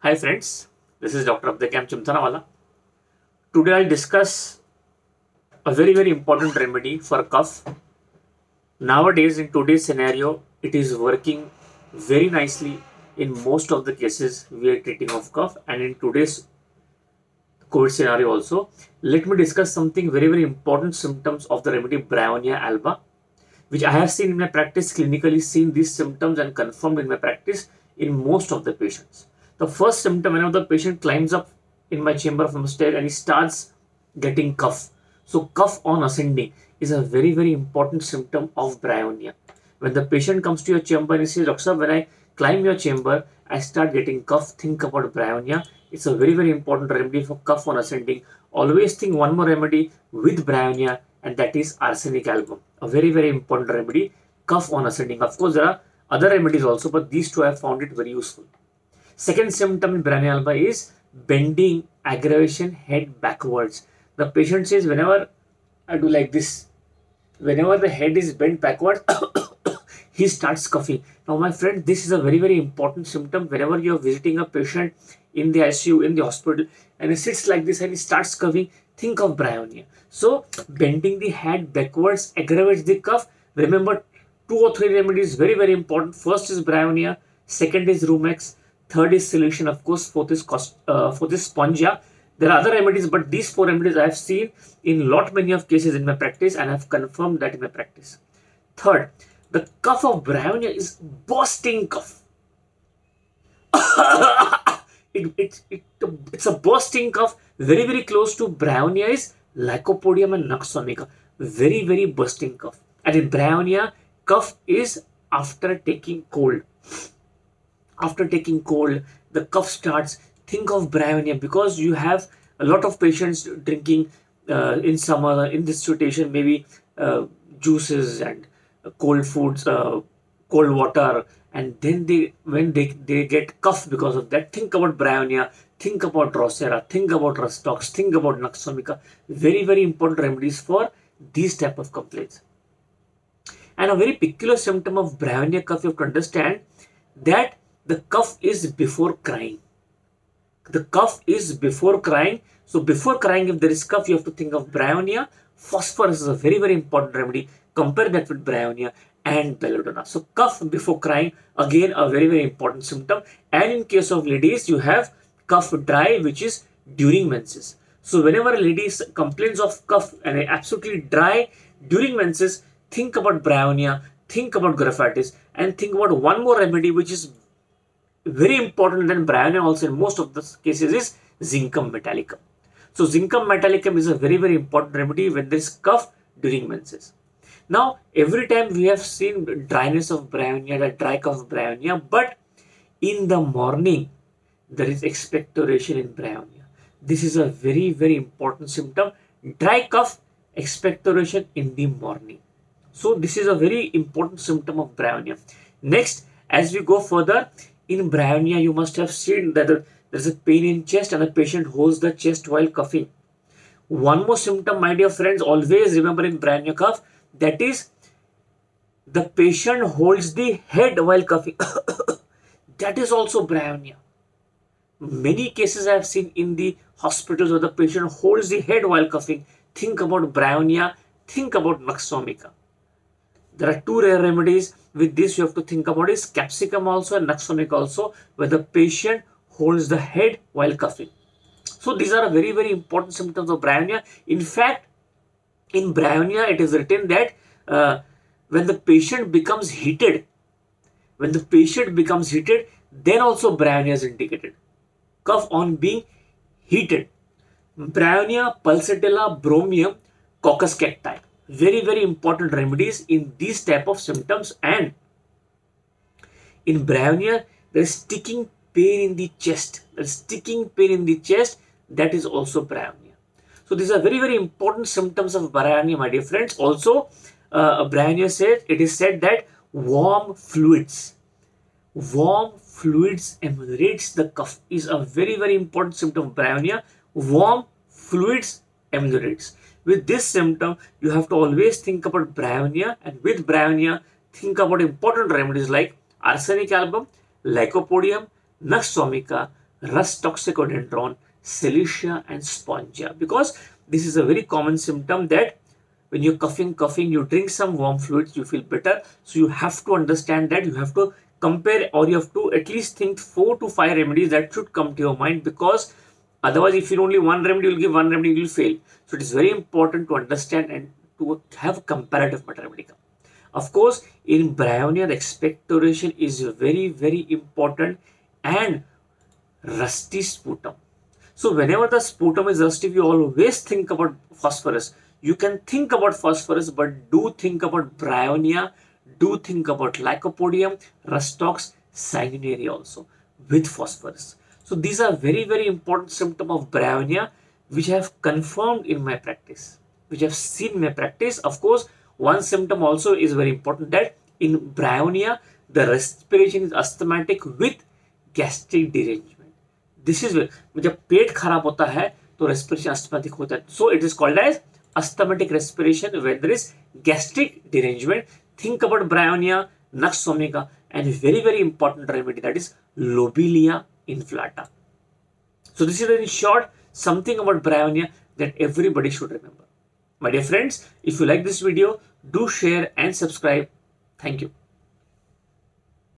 Hi friends, this is Dr. Abdekam Chimthanawala. Today I'll discuss a very important remedy for cough. Nowadays, in today's scenario, it is working very nicely in most of the cases we are treating of cough, and in today's COVID scenario also. Let me discuss something very important symptoms of the remedy Bryonia alba, which I have seen in my practice, clinically seen these symptoms and confirmed in my practice in most of the patients. The first symptom, whenever the patient climbs up in my chamber from the stair and he starts getting cough. So cough on ascending is a very important symptom of Bryonia. When the patient comes to your chamber and he says, Doctor, when I climb your chamber, I start getting cough, think about Bryonia. It's a very important remedy for cough on ascending. Always think one more remedy with Bryonia, and that is arsenic album. A very important remedy, cough on ascending. Of course, there are other remedies also, but these two I have found it very useful. Second symptom in Bryonia alba is bending, aggravation, head backwards. The patient says, whenever I do like this, whenever the head is bent backwards, he starts coughing. Now, my friend, this is a very important symptom. Whenever you are visiting a patient in the ICU, in the hospital, and he sits like this and he starts coughing, think of Bryonia. So, bending the head backwards aggravates the cough. Remember, 2 or 3 remedies, very important. First is Bryonia, second is Rumex, third is solution, of course, fourth is Spongia. There are other remedies, but these 4 remedies I have seen in many of cases in my practice, and I have confirmed that in my practice. Third, the cough of Bryonia is bursting cough. It's a bursting cough. Very close to Bryonia is Lycopodium and Nux vomica. Very bursting cough. And in Bryonia, cough is after taking cold. After taking cold, the cough starts. Think of Bryonia, because you have a lot of patients drinking in summer, in this situation, maybe juices and cold foods, cold water, and then when they get cough because of that. Think about Bryonia, think about Drosera, think about Rustox, think about Nux vomica. Very important remedies for these type of complaints. And a very peculiar symptom of Bryonia cough, you have to understand that the cough is before crying. The cough is before crying. So before crying, if there is cough, you have to think of Bryonia. Phosphorus is a very important remedy. Compare that with Bryonia and Belladonna. So cough before crying, again a very important symptom. And in case of ladies, you have cough dry, which is during menses. So whenever a lady complains of cough and absolutely dry during menses, think about Bryonia, think about Graphitis, and think about one more remedy which is very important than Bryonia also in most of the cases, is Zincum metallicum. So Zincum metallicum is a very important remedy when there is cough during menses. Now, every time we have seen dryness of Bryonia, the dry cough of Bryonia, but in the morning, there is expectoration in Bryonia. This is a very important symptom. Dry cough, expectoration in the morning. So this is a very important symptom of Bryonia. Next, as we go further, in Bryonia, you must have seen that there is a pain in chest and the patient holds the chest while coughing. One more symptom, my dear friends, always remember in Bryonia cough, that is the patient holds the head while coughing. That is also Bryonia. Many cases I have seen in the hospitals where the patient holds the head while coughing. Think about Bryonia, think about Nux vomica. There are 2 rare remedies. With this, you have to think about is capsicum also and Nux vomica also, where the patient holds the head while coughing. So these are very important symptoms of Bryonia. In fact, in Bryonia, it is written that when the patient becomes heated, then also Bryonia is indicated. Cough on being heated. Bryonia, pulsatilla, bromium, coccus cacti. Very important remedies in these type of symptoms. And in Bryonia, there is sticking pain in the chest. That is also Bryonia. So these are very important symptoms of Bryonia, my dear friends. Also, Bryonia it is said that warm fluids ameliorates the cough. Is a very important symptom of Bryonia. Warm fluids ameliorates. With this symptom, you have to always think about Bryonia, and with Bryonia, think about important remedies like arsenic album, Lycopodium, Nux vomica, rust toxicodendron, Cilicia and Spongia, because this is a very common symptom that when you're coughing, you drink some warm fluids, you feel better. So you have to understand that, you have to compare, or you have to at least think 4 to 5 remedies that should come to your mind, because otherwise if you only one remedy, you'll give one remedy, you will fail. So it is very important to understand and to have comparative mater medica. Of course, in bryonia, the expectoration is very, very important, and rusty sputum. So whenever the sputum is rusty, you always think about phosphorus. You can think about phosphorus, but do think about bryonia, do think about Lycopodium, Rustox, Sanguinaria also with phosphorus. So these are very, very important symptoms of bryonia, which I have confirmed in my practice, which I have seen in my practice. Of course, one symptom also is very important, that in bryonia, the respiration is asthmatic with gastric derangement. This is जब पेट खराब होता है तो respiration asthmatic होता है. So it is called as asthmatic respiration when there is gastric derangement. Think about bryonia, Nux vomica, and very, very important remedy, that is Lobelia inflata. So this is in short something about bryonia that everybody should remember. My dear friends, if you like this video, do share and subscribe. Thank you.